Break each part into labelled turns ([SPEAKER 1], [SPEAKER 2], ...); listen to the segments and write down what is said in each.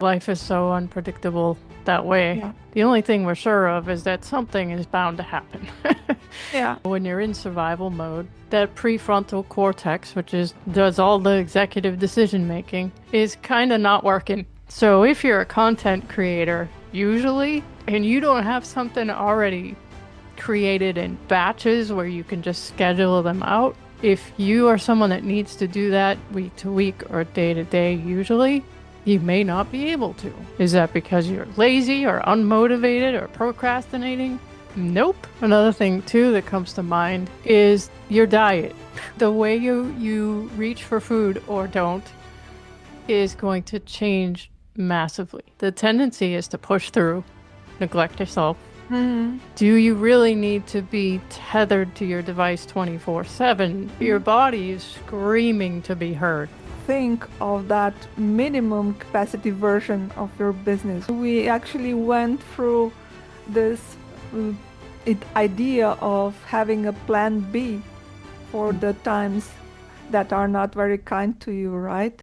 [SPEAKER 1] Life is so unpredictable that way.
[SPEAKER 2] Yeah.
[SPEAKER 1] The only thing we're sure of is that something is bound to happen.
[SPEAKER 2] Yeah.
[SPEAKER 1] When you're in survival mode, that prefrontal cortex, which does all the executive decision making, is kind of not working. So if you're a content creator, usually, and you don't have something already created in batches where you can just schedule them out, if you are someone that needs to do that week to week or day to day, usually, you may not be able to. Is that because you're lazy or unmotivated or procrastinating? Nope. Another thing too that comes to mind is your diet. The way you reach for food or don't is going to change massively. The tendency is to push through, neglect yourself.
[SPEAKER 2] Hmm.
[SPEAKER 1] Do you really need to be tethered to your device 24/7? Your body is screaming to be heard.
[SPEAKER 2] Think of that minimum capacity version of your business. We actually went through this uh, idea of having a plan B for the times that are not very kind to you, right?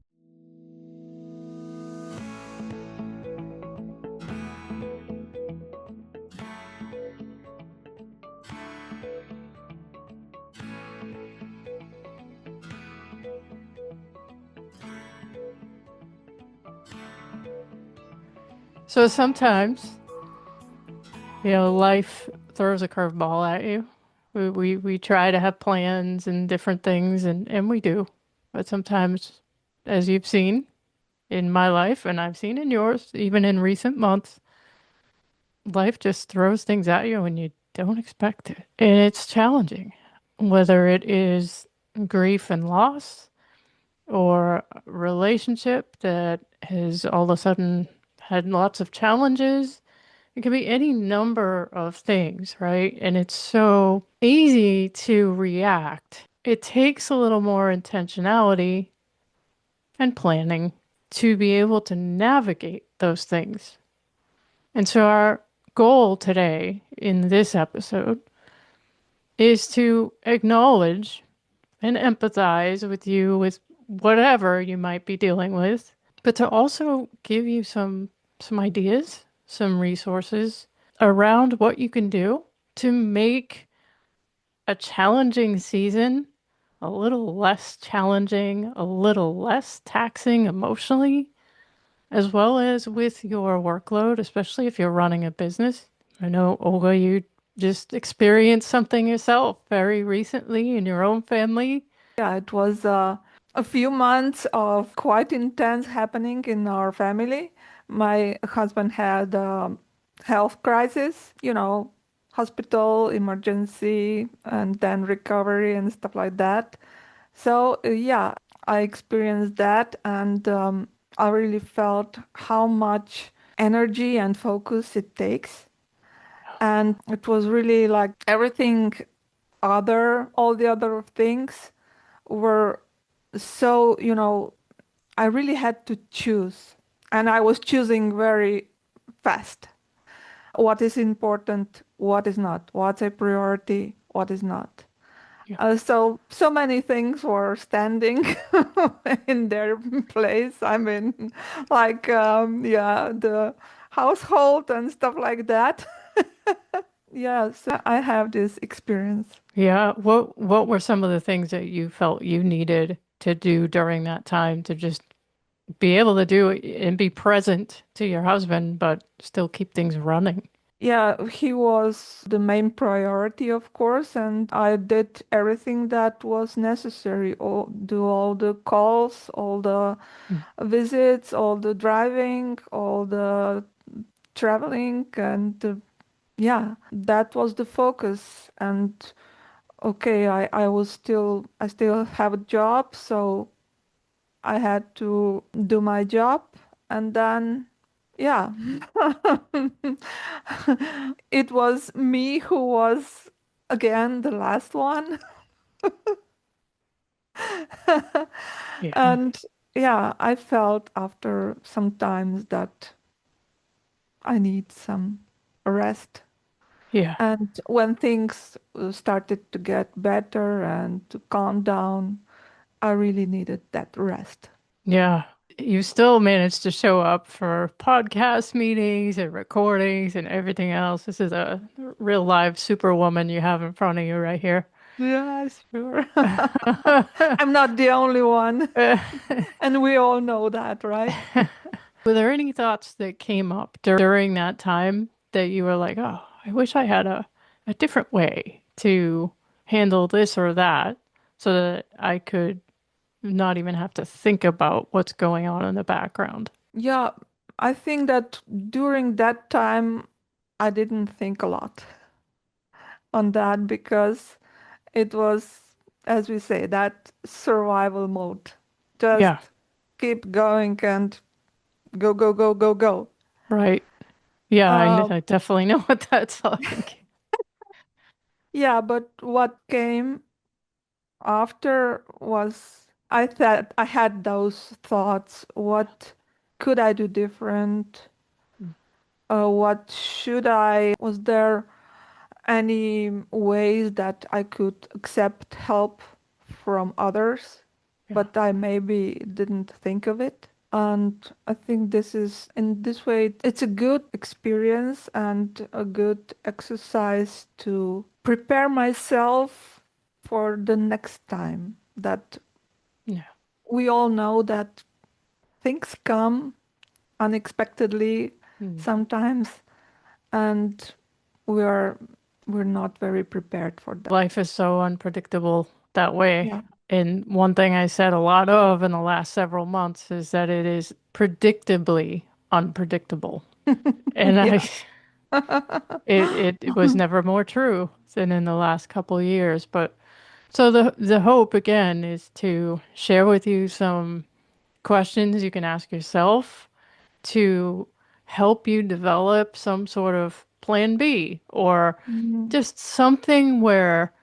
[SPEAKER 1] So sometimes, life throws a curveball at you. We try to have plans and different things, and we do. But sometimes, as you've seen in my life, and I've seen in yours, even in recent months, life just throws things at you and you don't expect it. And it's challenging, whether it is grief and loss or a relationship that has all of a sudden had lots of challenges. It can be any number of things, right? And it's so easy to react. It takes a little more intentionality and planning to be able to navigate those things. And so, our goal today in this episode is to acknowledge and empathize with you with whatever you might be dealing with, but to also give you some ideas, some resources around what you can do to make a challenging season a little less challenging, a little less taxing emotionally, as well as with your workload, especially if you're running a business. I know, Olga, you just experienced something yourself very recently in your own family.
[SPEAKER 2] Yeah, it was a few months of quite intense happening in our family. My husband had a health crisis, hospital, emergency, and then recovery and stuff like that. So, yeah, I experienced that, and I really felt how much energy and focus it takes. And it was really like everything all the other things were so, I really had to choose. And I was choosing very fast. What is important, what is not, what's a priority, what is not.
[SPEAKER 1] Yeah.
[SPEAKER 2] So many things were standing in their place. I mean, like, yeah, the household and stuff like that. Yeah, so I have this experience.
[SPEAKER 1] Yeah. What were some of the things that you felt you needed to do during that time to just be able to do it and be present to your husband, but still keep things running?
[SPEAKER 2] Yeah, he was the main priority, of course, and I did everything that was necessary. Do all the calls, all the
[SPEAKER 1] Mm.
[SPEAKER 2] visits, all the driving, all the traveling, and yeah, that was the focus. And okay, I still have a job, so I had to do my job, and then yeah. It was me who was again the last one.
[SPEAKER 1] Yeah.
[SPEAKER 2] And yeah, I felt after some times that I need some rest.
[SPEAKER 1] Yeah.
[SPEAKER 2] And when things started to get better and to calm down, I really needed that rest.
[SPEAKER 1] Yeah. you still managed to show up for podcast meetings and recordings and everything else. This is a real live superwoman you have in front of you right here.
[SPEAKER 2] Yeah, sure. I'm not the only one, and we all know that, right?
[SPEAKER 1] Were there any thoughts that came up during that time that you were like, oh, I wish I had a different way to handle this or that so that I could not even have to think about what's going on in the background?
[SPEAKER 2] Yeah, I think that during that time, I didn't think a lot on that because it was, as we say, that survival mode.
[SPEAKER 1] Yeah,
[SPEAKER 2] Just keep going and go, go, go, go, go.
[SPEAKER 1] right. Yeah,
[SPEAKER 2] Uh,
[SPEAKER 1] I definitely know what that's like.
[SPEAKER 2] yeah, but what came after was I thought I had those thoughts. What could I do different? What should I? Was there any ways that I could accept help from others,
[SPEAKER 1] Yeah.
[SPEAKER 2] but I maybe didn't think of it. And I think this is, in this way, it's a good experience and a good exercise to prepare myself for the next time. That
[SPEAKER 1] Yeah.
[SPEAKER 2] we all know that things come unexpectedly
[SPEAKER 1] Mm.
[SPEAKER 2] sometimes, and we're we're not very prepared for that.
[SPEAKER 1] Life is so unpredictable that way.
[SPEAKER 2] Yeah.
[SPEAKER 1] And one thing I said a lot of in the last several months is that it is predictably unpredictable. And
[SPEAKER 2] Yeah.
[SPEAKER 1] it was never more true than in the last couple of years. But so the hope again is to share with you some questions you can ask yourself to help you develop some sort of plan B or
[SPEAKER 2] Mhm.
[SPEAKER 1] just something where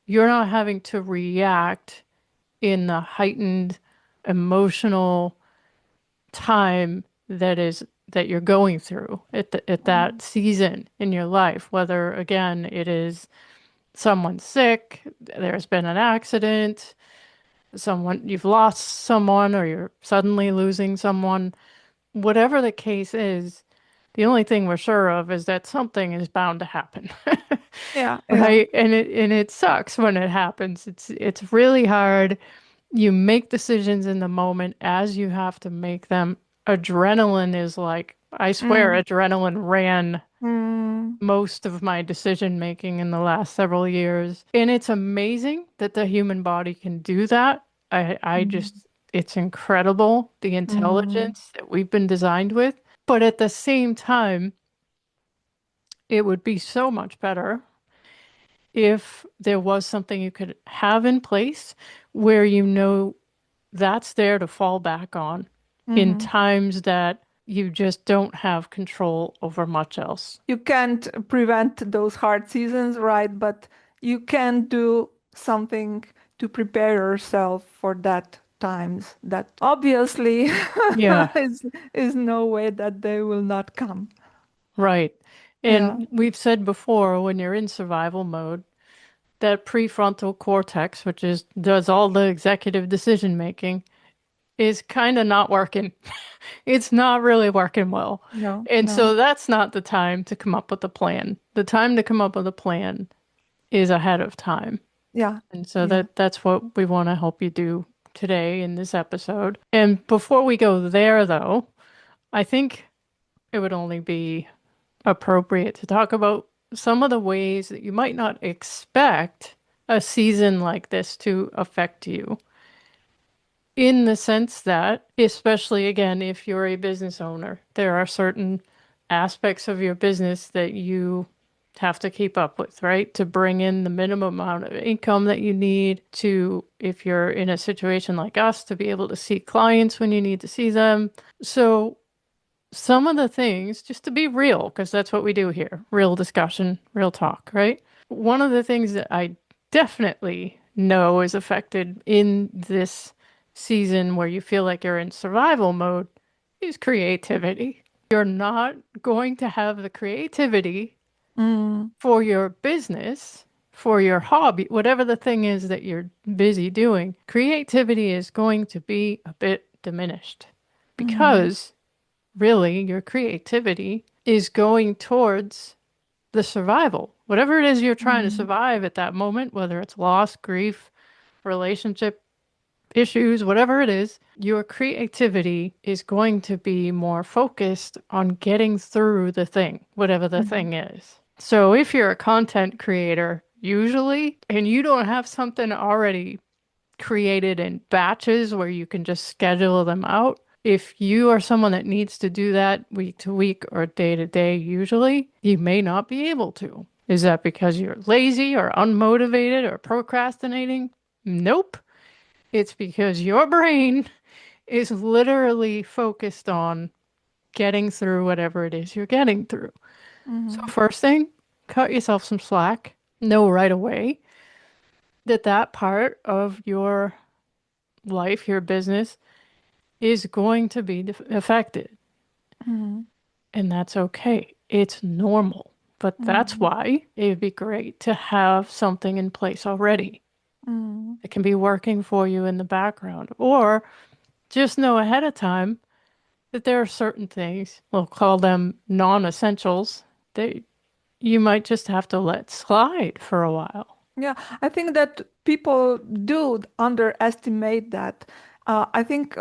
[SPEAKER 1] you're not having to react in the heightened emotional time that you're going through at that season in your life, whether again it is someone sick, there's been an accident, someone you've lost someone or you're suddenly losing someone, whatever the case is, the only thing we're sure of is that something is bound to happen.
[SPEAKER 2] Yeah, yeah.
[SPEAKER 1] Right? And it sucks when it happens. It's really hard. You make decisions in the moment as you have to make them. Adrenaline is like, I swear,
[SPEAKER 2] Mm,
[SPEAKER 1] adrenaline ran
[SPEAKER 2] mm,
[SPEAKER 1] most of my decision making in the last several years. And it's amazing that the human body can do that. I
[SPEAKER 2] mm,
[SPEAKER 1] just, it's incredible the
[SPEAKER 2] mm,
[SPEAKER 1] intelligence that we've been designed with. But at the same time, it would be so much better if there was something you could have in place where you know that's there to fall back on in
[SPEAKER 2] mhm.
[SPEAKER 1] times that you just don't have control over much else.
[SPEAKER 2] You can't prevent those hard seasons, right? But you can do something to prepare yourself for that times that obviously
[SPEAKER 1] Yeah,
[SPEAKER 2] is is no way that they will not come.
[SPEAKER 1] right.
[SPEAKER 2] Yeah.
[SPEAKER 1] And we've said before, when you're in survival mode, that prefrontal cortex, which is does all the executive decision making, is kind of not working. It's not really working well.
[SPEAKER 2] No,
[SPEAKER 1] And
[SPEAKER 2] no.
[SPEAKER 1] so that's not the time to come up with a plan. The time to come up with a plan is ahead of time.
[SPEAKER 2] Yeah.
[SPEAKER 1] And so
[SPEAKER 2] Yeah.
[SPEAKER 1] that's what we want to help you do today in this episode. And before we go there, though, I think it would only be appropriate to talk about some of the ways that you might not expect a season like this to affect you. In the sense that, especially again, if you're a business owner, there are certain aspects of your business that you have to keep up with, right? To bring in the minimum amount of income that you need to, if you're in a situation like us, to be able to see clients when you need to see them. So, some of the things, just to be real, because that's what we do here, real discussion, real talk, right? One of the things that I definitely know is affected in this season where you feel like you're in survival mode is creativity. You're not going to have the creativity
[SPEAKER 2] Mm,
[SPEAKER 1] for your business, for your hobby, whatever the thing is that you're busy doing. Creativity is going to be a bit diminished.
[SPEAKER 2] Mm-hmm.
[SPEAKER 1] because really your creativity is going towards the survival. Whatever it is you're trying to
[SPEAKER 2] Mm-hmm.
[SPEAKER 1] survive at that moment, whether it's loss, grief, relationship issues, whatever it is, your creativity is going to be more focused on getting through the thing, whatever the
[SPEAKER 2] Mm-hmm.
[SPEAKER 1] thing is. So if you're a content creator, usually, and you don't have something already created in batches where you can just schedule them out, if you are someone that needs to do that week to week or day to day, usually, you may not be able to. Is that because you're lazy or unmotivated or procrastinating? Nope. It's because your brain is literally focused on getting through whatever it is you're getting through. So,
[SPEAKER 2] Mm-hmm.
[SPEAKER 1] first thing, cut yourself some slack. Know right away that that part of your life, your business, is going to be affected.
[SPEAKER 2] Mm-hmm.
[SPEAKER 1] And that's okay. It's normal. But that's
[SPEAKER 2] Mm-hmm.
[SPEAKER 1] why it would be great to have something in place already
[SPEAKER 2] Mm-hmm.
[SPEAKER 1] that can be working for you in the background. Or just know ahead of time that there are certain things, we'll call them non-essentials, that you might just have to let slide for a while.
[SPEAKER 2] Yeah, I think that people do underestimate that. I think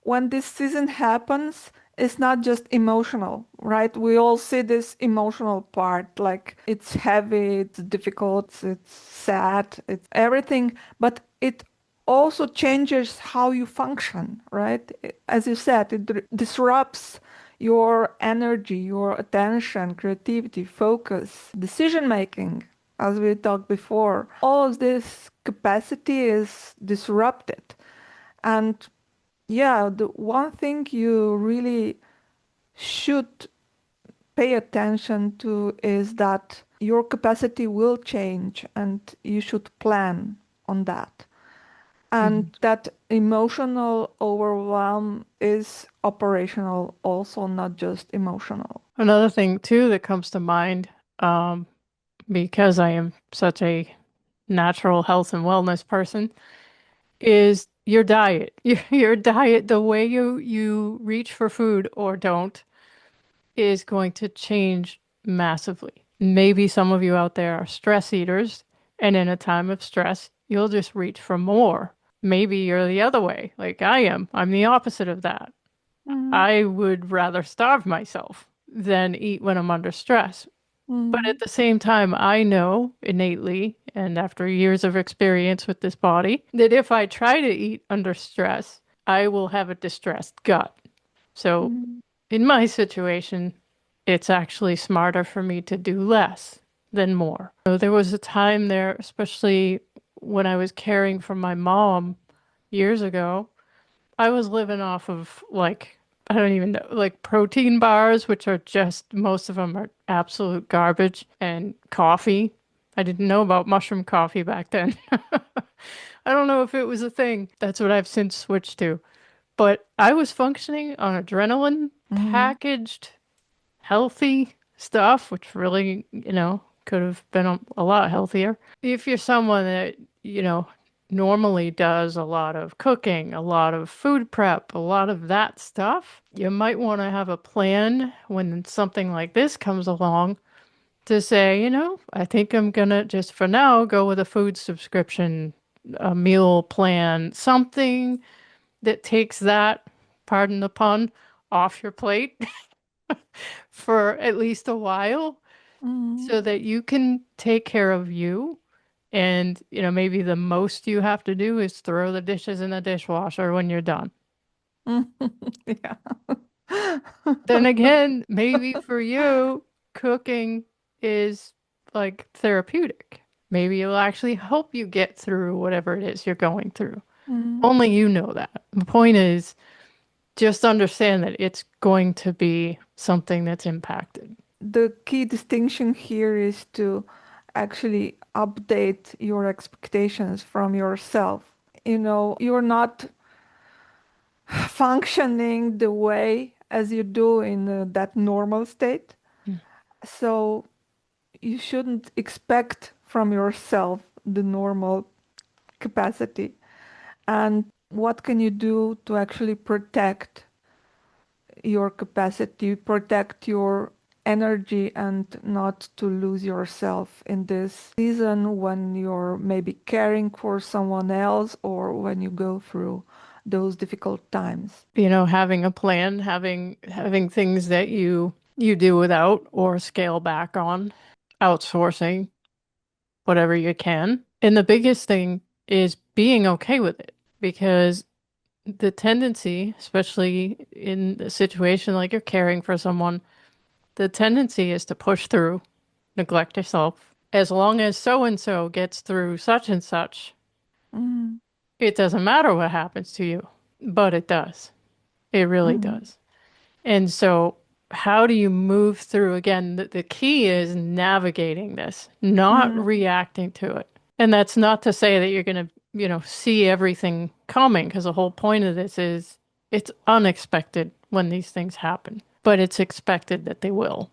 [SPEAKER 2] when this season happens, it's not just emotional, right? We all see this emotional part, like it's heavy, it's difficult, it's sad, it's everything, but it also changes how you function, right? As you said, it disrupts your energy, your attention, creativity, focus, decision making, as we talked before. All of this capacity is disrupted. And yeah, the one thing you really should pay attention to is that your capacity will change and you should plan on that. And
[SPEAKER 1] Mhm.
[SPEAKER 2] that emotional overwhelm is operational, also not just emotional.
[SPEAKER 1] Another thing too that comes to mind, um, because I am such a natural health and wellness person, is your diet. Your diet, the way you reach for food or don't, is going to change massively. Maybe some of you out there are stress eaters, and in a time of stress, you'll just reach for more. Maybe you're the other way, like I am. I'm the opposite of that.
[SPEAKER 2] Mm,
[SPEAKER 1] I would rather starve myself than eat when I'm under stress. But at
[SPEAKER 2] mm,
[SPEAKER 1] the same time, I know innately, and after years of experience with this body, that if I try to eat under stress, I will have a distressed gut. So
[SPEAKER 2] mm,
[SPEAKER 1] in my situation, it's actually smarter for me to do less than more. So there was a time there, especially when I was caring for my mom years ago, I was living off of like, I don't even know, like protein bars, which are just, most of them are absolute garbage, and coffee. I didn't know about mushroom coffee back then. I don't know if it was a thing. That's what I've since switched to. But I was functioning on adrenaline
[SPEAKER 2] mm,
[SPEAKER 1] packaged healthy stuff, which really, could have been a lot healthier. If you're someone that, normally does a lot of cooking, a lot of food prep, a lot of that stuff, you might want to have a plan when something like this comes along to say, I think I'm gonna just for now go with a food subscription, a meal plan, something that takes that, pardon the pun, off your plate for at least a while
[SPEAKER 2] mm,
[SPEAKER 1] so that you can take care of you. And, maybe the most you have to do is throw the dishes in the dishwasher when you're done.
[SPEAKER 2] mm. Yeah.
[SPEAKER 1] Then again, maybe for you, cooking is like therapeutic. Maybe it'll actually help you get through whatever it is you're going through.
[SPEAKER 2] Mm.
[SPEAKER 1] Only you know that. The point is, just understand that it's going to be something that's impacted.
[SPEAKER 2] The key distinction here is to actually update your expectations from yourself. You're not functioning the way as you do in that normal state. So you shouldn't expect from yourself the normal capacity. And what can you do to actually protect your capacity, protect your energy, and not to lose yourself in this season when you're maybe caring for someone else or when you go through those difficult times.
[SPEAKER 1] You know, having a plan, having things that you do without or scale back on, outsourcing whatever you can. And the biggest thing is being okay with it because the tendency, especially in a situation like you're caring for someone, the tendency is to push through, neglect yourself. As long as so and so gets through such and such,
[SPEAKER 2] Mm,
[SPEAKER 1] it doesn't matter what happens to you. But it does. It really
[SPEAKER 2] mm,
[SPEAKER 1] does. And so, how do you move through? Again, the key is navigating this, not
[SPEAKER 2] mm,
[SPEAKER 1] reacting to it. And that's not to say that you're going to, see everything coming, because the whole point of this is it's unexpected when these things happen, but it's expected that they will.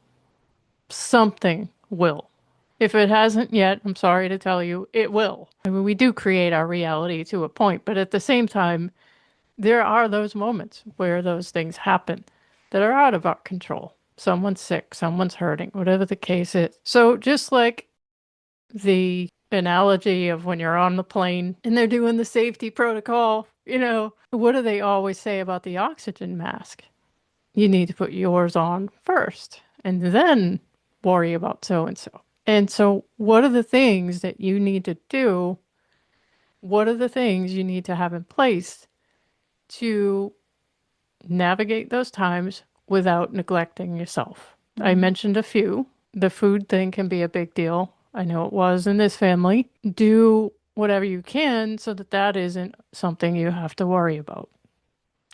[SPEAKER 1] Something will. If it hasn't yet, I'm sorry to tell you, it will. I mean, we do create our reality to a point, but at the same time, there are those moments where those things happen that are out of our control. Someone's sick, someone's hurting, whatever the case is. So, just like the analogy of when you're on the plane and they're doing the safety protocol, what do they always say about the oxygen mask? You need to put yours on first and then worry about so and so. And so, what are the things that you need to do? What are the things you need to have in place to navigate those times without neglecting yourself? I
[SPEAKER 2] mm.
[SPEAKER 1] mentioned a few. The food thing can be a big deal. I know it was in this family. Do whatever you can so that that isn't something you have to worry about.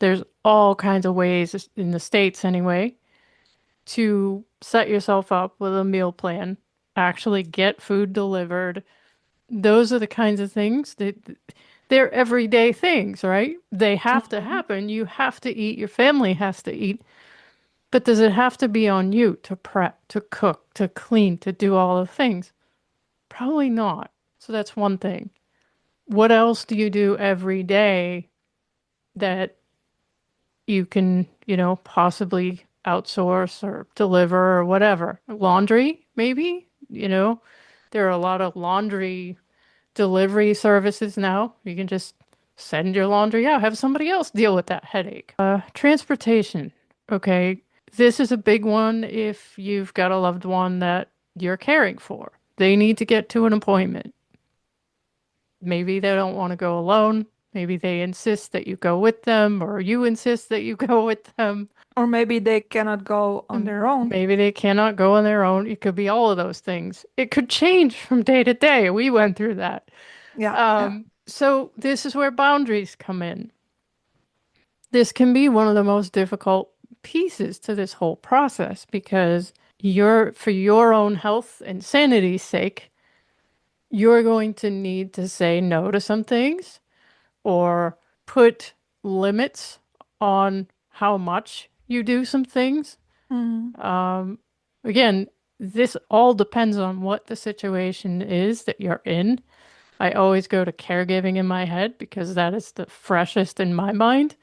[SPEAKER 1] There's all kinds of ways in the States anyway to set yourself up with a meal plan, actually get food delivered. Those are the kinds of things that they're everyday things, right? They have to
[SPEAKER 2] Mm.
[SPEAKER 1] happen. You have to eat, your family has to eat. But does it have to be on you to prep, to cook, to clean, to do all the things? Probably not. So that's one thing. What else do you do every day that you can, possibly outsource or deliver or whatever? Laundry, maybe? There are a lot of laundry delivery services now. You can just send your laundry out, have somebody else deal with that headache. Transportation. Okay. This is a big one if you've got a loved one that you're caring for. They need to get to an appointment. Maybe they don't want to go alone. Maybe they insist that you go with them, or you insist that you go with them.
[SPEAKER 2] Or maybe they cannot go on their own.
[SPEAKER 1] Maybe they cannot go on their own. It could be all of those things. It could change from day to day. We went through that.
[SPEAKER 2] Yeah, yeah.
[SPEAKER 1] So this is where boundaries come in. This can be one of the most difficult pieces to this whole process because for your own health and sanity's sake, you're going to need to say no to some things or put limits on how much you do some things.
[SPEAKER 2] Mm,
[SPEAKER 1] Um, Again, this all depends on what the situation is that you're in. I always go to caregiving in my head because that is the freshest in my mind.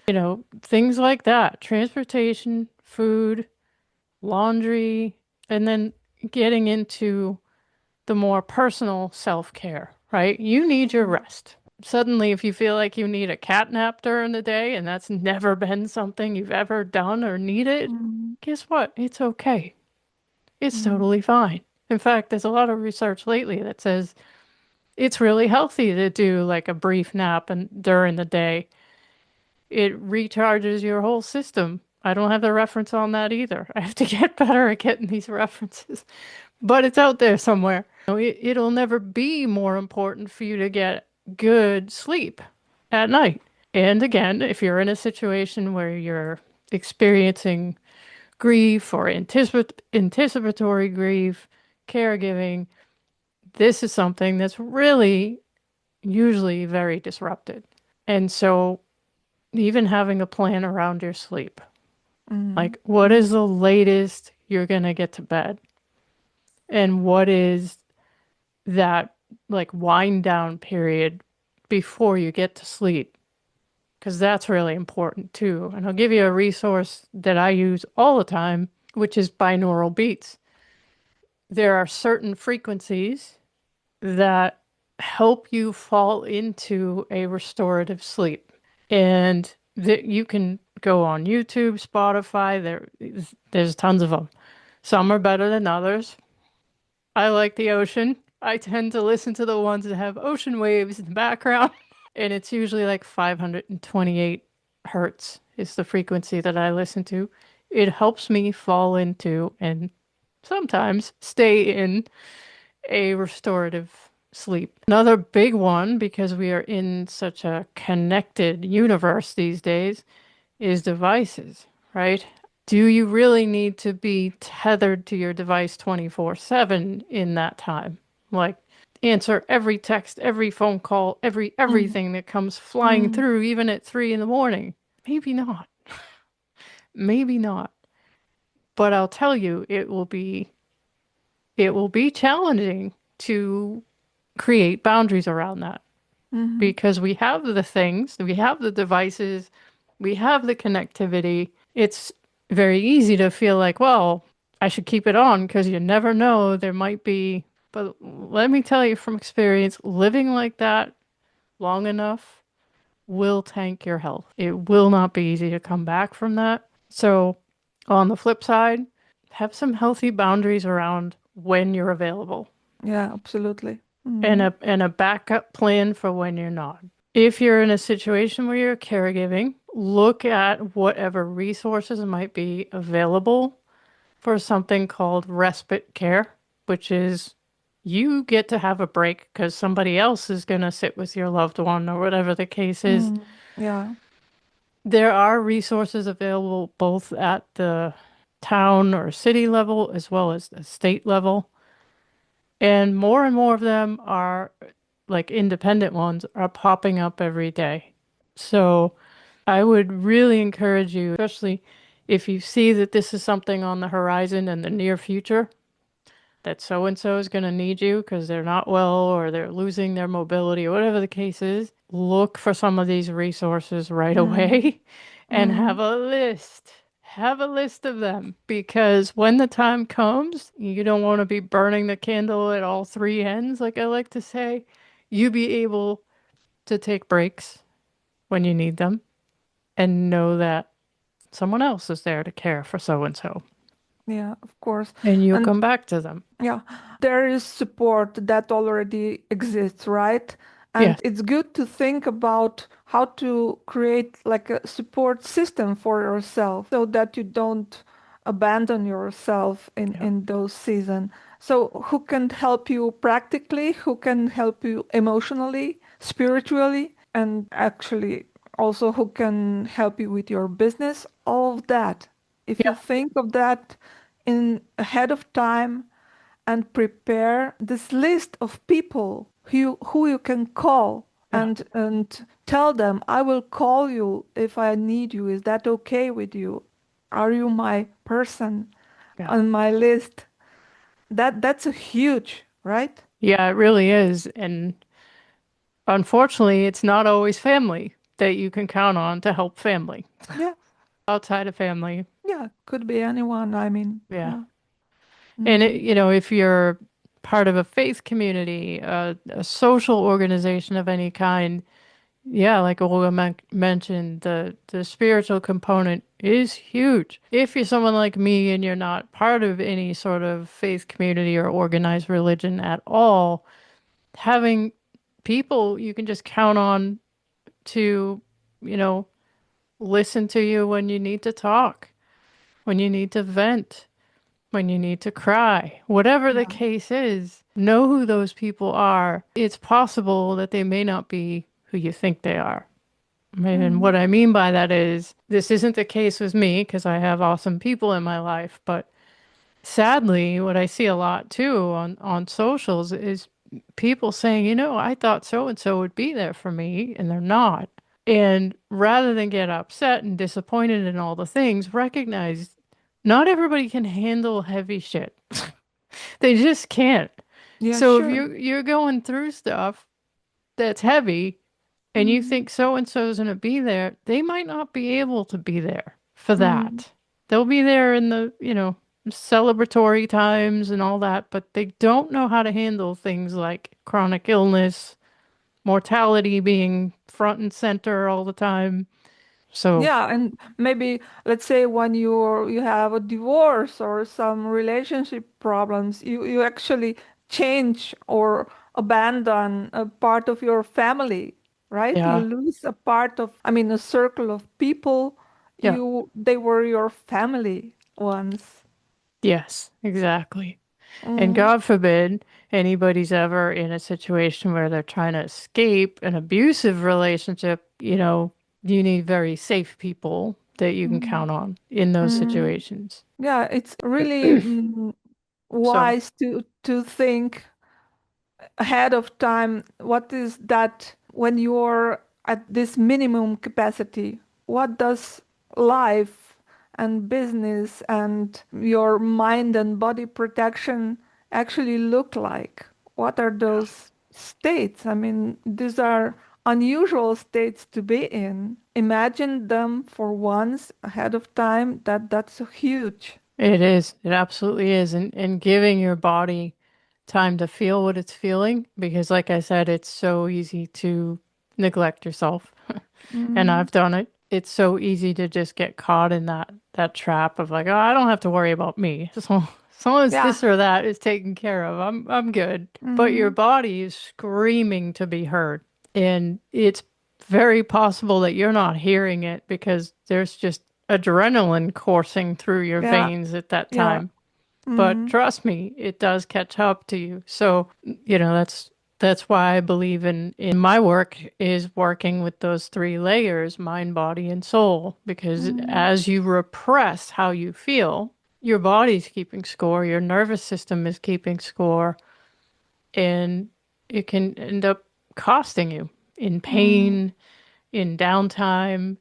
[SPEAKER 1] Things like that, transportation, food, laundry, and then getting into the more personal self-care, right? You need your
[SPEAKER 2] mm,
[SPEAKER 1] rest. Suddenly, if you feel like you need a cat nap during the day and that's never been something you've ever done or needed,
[SPEAKER 2] mm,
[SPEAKER 1] guess what? It's okay. It's
[SPEAKER 2] mm,
[SPEAKER 1] totally fine. In fact, there's a lot of research lately that says it's really healthy to do like a brief nap and during the day. It recharges your whole system. I don't have the reference on that either. I have to get better at getting these references, but it's out there somewhere. It'll never be more important for you to get good sleep at night. And again, if you're in a situation where you're experiencing grief or anticipatory grief, caregiving, this is something that's really usually very disrupted. And so, even having a plan around your sleep,
[SPEAKER 2] mm,
[SPEAKER 1] like what
[SPEAKER 2] mm,
[SPEAKER 1] is the latest you're going to get to bed? And what is that like wind down period before you get to sleep? because that's really important too. And I'll give you a resource that I use all the time, which is binaural beats. There are certain frequencies that help you fall into a restorative sleep. And that you can go on YouTube, Spotify, there's tons of them. Some are better than others. I like the ocean. I tend to listen to the ones that have ocean waves in the background. And it's usually like 528 hertz is the frequency that I listen to. It helps me fall into and sometimes stay in a restorative sleep. Another big one, because we are in such a connected universe these days, is devices, right? Do you really need to be tethered to your device 24/7 in that time? Like, answer every text, every phone call,
[SPEAKER 2] Mm,
[SPEAKER 1] everything that comes flying
[SPEAKER 2] mm,
[SPEAKER 1] through, even at 3 in the morning. Maybe not. Maybe not. But I'll tell you, it will be challenging to create boundaries around that
[SPEAKER 2] mhm,
[SPEAKER 1] because we have the things, we have the devices, we have the connectivity. It's very easy to feel like, well, I should keep it on because you never know, there might be. But let me tell you from experience, living like that long enough will tank your health. It will not be easy to come back from that. So, on the flip side, have some healthy boundaries around when you're available
[SPEAKER 2] yeah, absolutely.
[SPEAKER 1] and
[SPEAKER 2] Mm,
[SPEAKER 1] a backup plan for when you're not. If you're in a situation where you're caregiving, look at whatever resources might be available for something called respite care, which is you get to have a break because somebody else is going to sit with your loved one or whatever the case is.
[SPEAKER 2] mm, yeah,
[SPEAKER 1] There are resources available both at the town or city level as well as the state level. And more of them are like independent ones are popping up every day. So I would really encourage you, especially if you see that this is something on the horizon in the near future, that so and so is going to need you because they're not well or they're losing their mobility or whatever the case is, look for some of these resources right
[SPEAKER 2] mm,
[SPEAKER 1] away and have
[SPEAKER 2] mm,
[SPEAKER 1] a list. Have a list of them because when the time comes, you don't want to be burning the candle at all three ends, like I like to say. You be able to take breaks when you need them and know that someone else is there to care for so and so,
[SPEAKER 2] yeah, of course.
[SPEAKER 1] and you'll
[SPEAKER 2] And
[SPEAKER 1] come back to them.
[SPEAKER 2] yeah, there is support that already exists, right? And
[SPEAKER 1] Yes.
[SPEAKER 2] it's good to think about how to create like a support system for yourself so that you don't abandon yourself
[SPEAKER 1] Yeah.
[SPEAKER 2] in those seasons. So who can help you practically, who can help you emotionally, spiritually, and actually also who can help you with your business, all of that. If you
[SPEAKER 1] Yeah.
[SPEAKER 2] think of that in ahead of time and prepare this list of people who you can call
[SPEAKER 1] Yeah.
[SPEAKER 2] and tell them, I will call you if I need you. Is that okay with you? Are you my person
[SPEAKER 1] Yeah.
[SPEAKER 2] on my list? That's a huge, right?
[SPEAKER 1] Yeah, it really is. And unfortunately, it's not always family that you can count on to help family.
[SPEAKER 2] Yeah,
[SPEAKER 1] Outside of family,
[SPEAKER 2] yeah, could be anyone. I mean,
[SPEAKER 1] yeah.
[SPEAKER 2] yeah.
[SPEAKER 1] And
[SPEAKER 2] Mm,
[SPEAKER 1] if you're part of a faith community, a social organization of any kind, yeah, like Olga mentioned, the spiritual component is huge. If you're someone like me and you're not part of any sort of faith community or organized religion at all, having people you can just count on to, you know, listen to you when you need to talk, when you need to vent, when you need to cry, whatever the
[SPEAKER 2] yeah.
[SPEAKER 1] case is, know who those people are. It's possible that they may not be who you think they are. And
[SPEAKER 2] Mm,
[SPEAKER 1] what I mean by that is, this isn't the case with me because I have awesome people in my life, but sadly, what I see a lot too on socials is people saying, I thought so and so would be there for me, and they're not. And rather than get upset and disappointed in all the things, recognize not everybody can handle heavy shit. They just can't.
[SPEAKER 2] yeah,
[SPEAKER 1] So if
[SPEAKER 2] sure.
[SPEAKER 1] you're going through stuff that's heavy, and you think so and so is going to be there, they might not be able to be there for
[SPEAKER 2] Mm.
[SPEAKER 1] that. They'll be there in the, celebratory times and all that, but they don't know how to handle things like chronic illness, mortality being front and center all the time. So,
[SPEAKER 2] Yeah, and maybe let's say when you have a divorce or some relationship problems, you actually change or abandon a part of your family, right? You
[SPEAKER 1] yeah,
[SPEAKER 2] lose a part of, I mean, a circle of people
[SPEAKER 1] yeah,
[SPEAKER 2] they were your family once.
[SPEAKER 1] yes, exactly. And
[SPEAKER 2] Mm,
[SPEAKER 1] God forbid anybody's ever in a situation where they're trying to escape an abusive relationship, you need very safe people that you can
[SPEAKER 2] mm,
[SPEAKER 1] count on in those
[SPEAKER 2] mm.
[SPEAKER 1] situations.
[SPEAKER 2] Yeah, it's really
[SPEAKER 1] So,
[SPEAKER 2] wise to think ahead of time what is that when you're at this minimum capacity, what does life and business and your mind and body protection actually look like? What are those states? I mean, these are unusual states to be in. Imagine them for once ahead of time. That's huge.
[SPEAKER 1] it is. It absolutely is. And giving your body time to feel what it's feeling, because like I said, it's so easy to neglect yourself. And
[SPEAKER 2] Mm,
[SPEAKER 1] I've done it. It's so easy to just get caught in that trap of like, oh, I don't have to worry about me. As long as
[SPEAKER 2] yeah.
[SPEAKER 1] this or that is taken care of, I'm good. But your
[SPEAKER 2] Mm,
[SPEAKER 1] body is screaming to be heard. And it's very possible that you're not hearing it because there's just adrenaline coursing through your
[SPEAKER 2] yeah.
[SPEAKER 1] veins at that
[SPEAKER 2] Yeah.
[SPEAKER 1] time. But
[SPEAKER 2] Mm,
[SPEAKER 1] trust me, it does catch up to you. So, that's why I believe in my work is working with those three layers, mind, body, and soul. Because
[SPEAKER 2] mm,
[SPEAKER 1] as you repress how you feel, your body's keeping score, your nervous system is keeping score, and it can end up costing you in
[SPEAKER 2] mm,
[SPEAKER 1] pain, in downtime.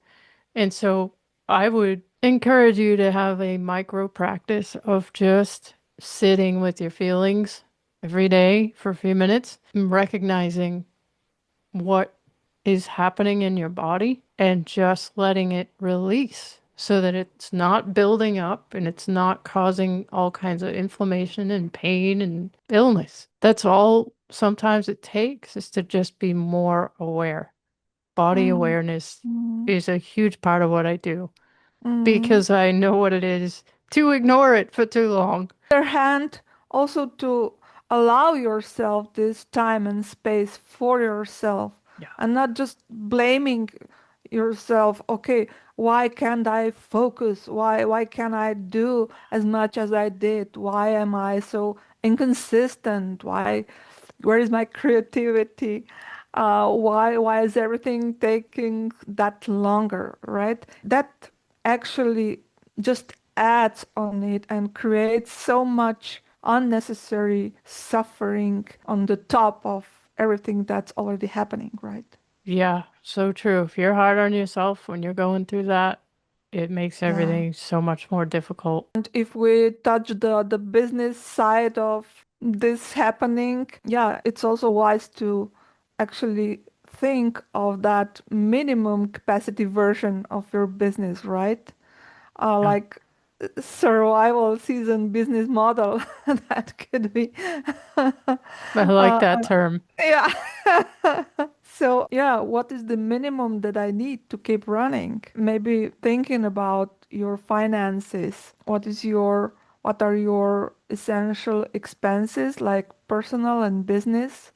[SPEAKER 1] And so I would encourage you to have a micro practice of just sitting with your feelings every day for a few minutes and recognizing what is happening in your body and just letting it release so that it's not building up and it's not causing all kinds of inflammation and pain and illness. That's all sometimes it takes is to just be more aware. Body
[SPEAKER 2] mm,
[SPEAKER 1] awareness
[SPEAKER 2] mm,
[SPEAKER 1] is a huge part of what I do
[SPEAKER 2] mm.
[SPEAKER 1] because I know what it is to ignore it for too long.
[SPEAKER 2] Other hand, also to allow yourself this time and space for yourself
[SPEAKER 1] Yeah.
[SPEAKER 2] and not just blaming yourself. Okay, why can't I focus? Why can't I do as much as I did? Why am I so inconsistent? Where is my creativity? Why is everything taking that longer, right? That actually just adds on it and creates so much unnecessary suffering on the top of everything that's already happening, right?
[SPEAKER 1] Yeah, so true. If you're hard on yourself when you're going through that, it makes
[SPEAKER 2] Yeah.
[SPEAKER 1] everything so much more difficult.
[SPEAKER 2] And if we touch the business side of this happening, yeah, it's also wise to actually think of that minimum capacity version of your business, right?
[SPEAKER 1] Yeah.
[SPEAKER 2] Like survival season business model that could be
[SPEAKER 1] I like
[SPEAKER 2] uh,
[SPEAKER 1] that term.
[SPEAKER 2] yeah. So, yeah, what is the minimum that I need to keep running? Maybe thinking about your finances. What are your essential expenses like personal and business?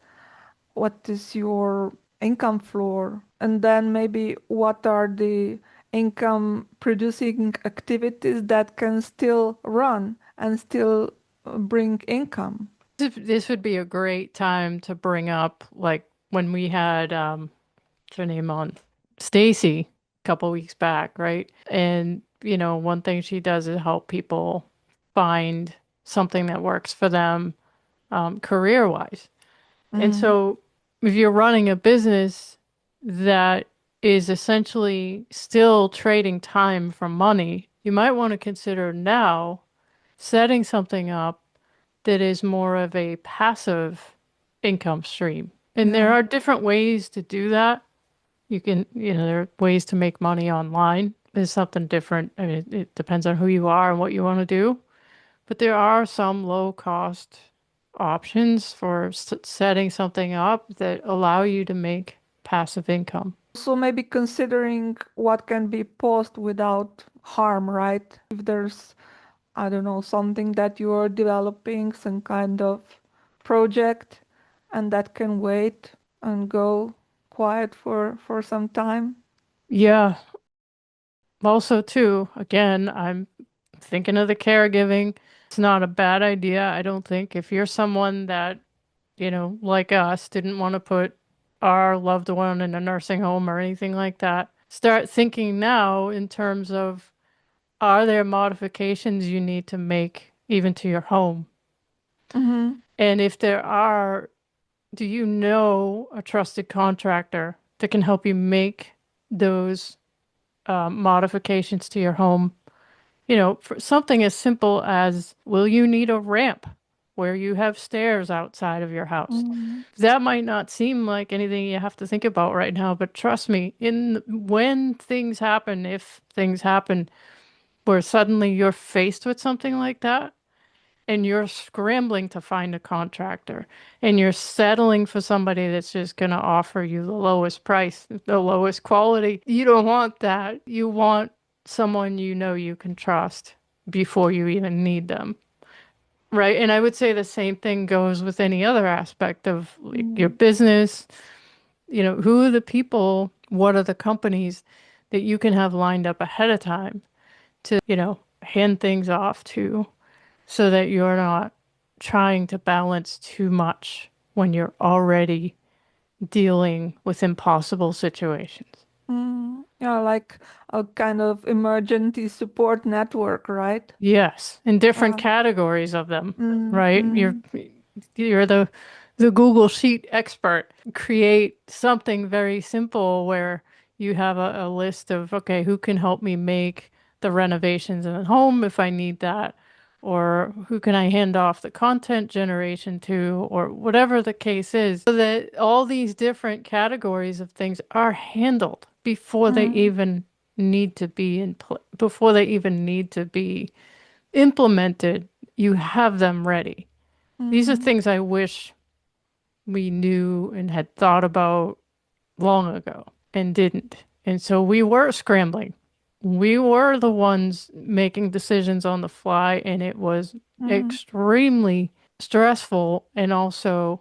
[SPEAKER 2] What is your income floor? And then maybe what are the income producing activities that can still run and still bring income?
[SPEAKER 1] This would be a great time to bring up like when we had what's her name on Stacy a couple weeks back, right? And one thing she does is help people find something that works for them career wise. And
[SPEAKER 2] Mm,
[SPEAKER 1] so if you're running a business that is essentially still trading time for money, you might want to consider now setting something up that is more of a passive income stream. And there
[SPEAKER 2] yeah.
[SPEAKER 1] are different ways to do that. You can, there are ways to make money online. Is something different. I mean, it depends on who you are and what you want to do. But there are some low cost options for setting something up that allow you to make passive income.
[SPEAKER 2] So maybe considering what can be posted without harm, right? If there's, I don't know, something that you're developing, some kind of project, and that can wait and go quiet for some time.
[SPEAKER 1] Yeah. Also, too, again, I'm thinking of the caregiving. It's not a bad idea, I don't think. If you're someone that, like us, didn't want to put our loved one in a nursing home or anything like that, start thinking now in terms of, are there modifications you need to make even to your home?
[SPEAKER 2] Mm-hmm.
[SPEAKER 1] And if there are, do you know a trusted contractor that can help you make those modifications to your home? For something as simple as, will you need a ramp where you have stairs outside of your house?
[SPEAKER 2] Mm-hmm.
[SPEAKER 1] That might not seem like anything you have to think about right now, but trust me, when things happen, if things happen where suddenly you're faced with something like that, and you're scrambling to find a contractor and you're settling for somebody that's just going to offer you the lowest price, the lowest quality. You don't want that. You want someone you can trust before you even need them. Right. And I would say the same thing goes with any other aspect of like your business. Who are the people? What are the companies that you can have lined up ahead of time to, hand things off to, so that you're not trying to balance too much when you're already dealing with impossible situations.
[SPEAKER 2] Mm, yeah, like a kind of emergency support network, right?
[SPEAKER 1] Yes, in different
[SPEAKER 2] Uh,
[SPEAKER 1] categories of them,
[SPEAKER 2] mm,
[SPEAKER 1] right? You're
[SPEAKER 2] mm,
[SPEAKER 1] you're the Google Sheet expert. Create something very simple where you have a list of, okay, who can help me make the renovations in the home if I need that, or who can I hand off the content generation to, or whatever the case is, so that all these different categories of things are handled before they
[SPEAKER 2] mm,
[SPEAKER 1] even need to be before they even need to be implemented. You have them ready. These are
[SPEAKER 2] mm,
[SPEAKER 1] things I wish we knew and had thought about long ago and didn't. And so we were scrambling. We were the ones making decisions on the fly, and it was
[SPEAKER 2] mm,
[SPEAKER 1] extremely stressful and also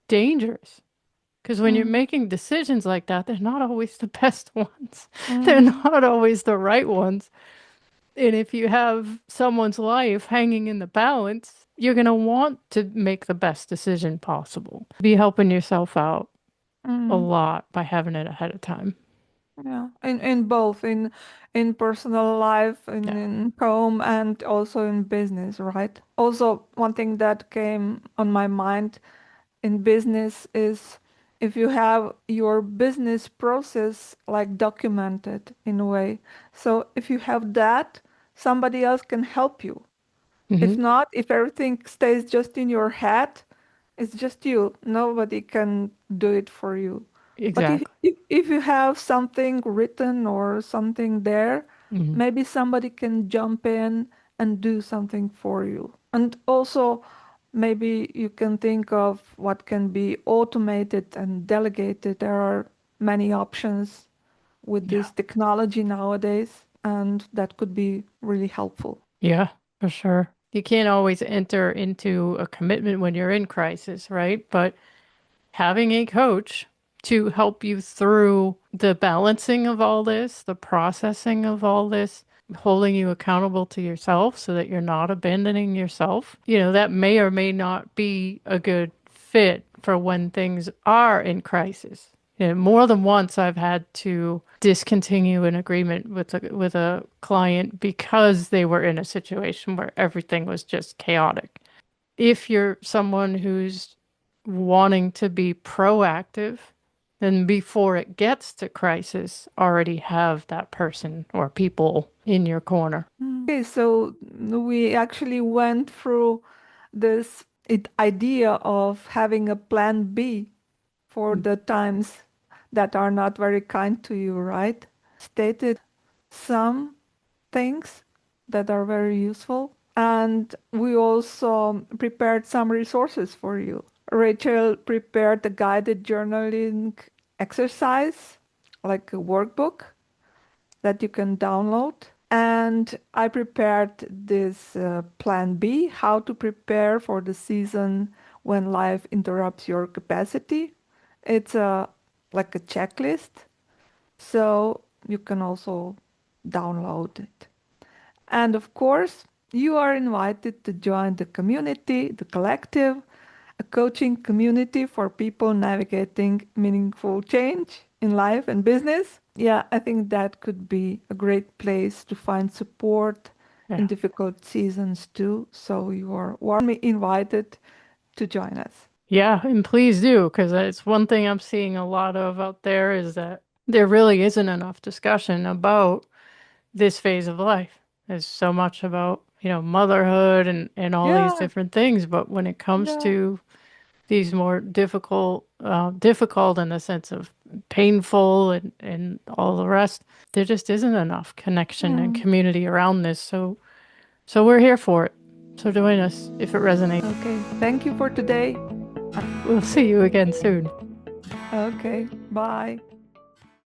[SPEAKER 1] dangerous. Because when you're
[SPEAKER 2] mm,
[SPEAKER 1] making decisions like that, they're not always the best ones. They're
[SPEAKER 2] mm,
[SPEAKER 1] not always the right ones. And if you have someone's life hanging in the balance, you're going to want to make the best decision possible. Be helping yourself out a
[SPEAKER 2] mm.
[SPEAKER 1] lot by having it ahead of time.
[SPEAKER 2] Yeah, in both in personal life,
[SPEAKER 1] Yeah.
[SPEAKER 2] in home, and also in business, right? Also, one thing that came on my mind in business is if you have your business process like documented in a way. So if you have that, somebody else can help you. If
[SPEAKER 1] Hmm.
[SPEAKER 2] not, if everything stays just in your head, it's just you. Nobody can do it for you. But if,
[SPEAKER 1] Exactly.
[SPEAKER 2] if, if you have something written or something there,
[SPEAKER 1] Hmm.
[SPEAKER 2] maybe somebody can jump in and do something for you. And also, maybe you can think of what can be automated and delegated. There are many options with
[SPEAKER 1] Yeah.
[SPEAKER 2] this technology nowadays, and that could be really helpful.
[SPEAKER 1] Yeah, for sure. You can't always enter into a commitment when you're in crisis, right? But having a coach to help you through the balancing of all this, the processing of all this, holding you accountable to yourself so that you're not abandoning yourself. That may or may not be a good fit for when things are in crisis. More than once I've had to discontinue an agreement with a client because they were in a situation where everything was just chaotic. If you're someone who's wanting to be proactive, then before it gets to crisis, already have that person or people in your corner.
[SPEAKER 2] Okay, so we actually went through this idea of having a plan B for the times that are not very kind to you, right? Stated some things that are very useful. And we also prepared some resources for you. Rachel prepared a guided journaling exercise, like a workbook that you can download. And I prepared this plan B, how to prepare for the season when life interrupts your capacity. It's like a checklist, so you can also download it. And of course, you are invited to join the community, the collective, a coaching community for people navigating meaningful change in life and business. Yeah, I think that could be a great place to find support in
[SPEAKER 1] Yeah.
[SPEAKER 2] difficult seasons too. So you are warmly invited to join us.
[SPEAKER 1] Yeah, and please do, because it's one thing I'm seeing a lot of out there is that there really isn't enough discussion about this phase of life. There's so much about, motherhood and all these
[SPEAKER 2] Yeah,
[SPEAKER 1] different things, but when it comes
[SPEAKER 2] yeah,
[SPEAKER 1] to these more difficult in the sense of painful and all the rest, there just isn't enough connection and
[SPEAKER 2] yeah.
[SPEAKER 1] community around this. So we're here for it. So join us if it resonates.
[SPEAKER 2] Okay, thank you for today.
[SPEAKER 1] We'll see you again soon.
[SPEAKER 2] Okay, bye.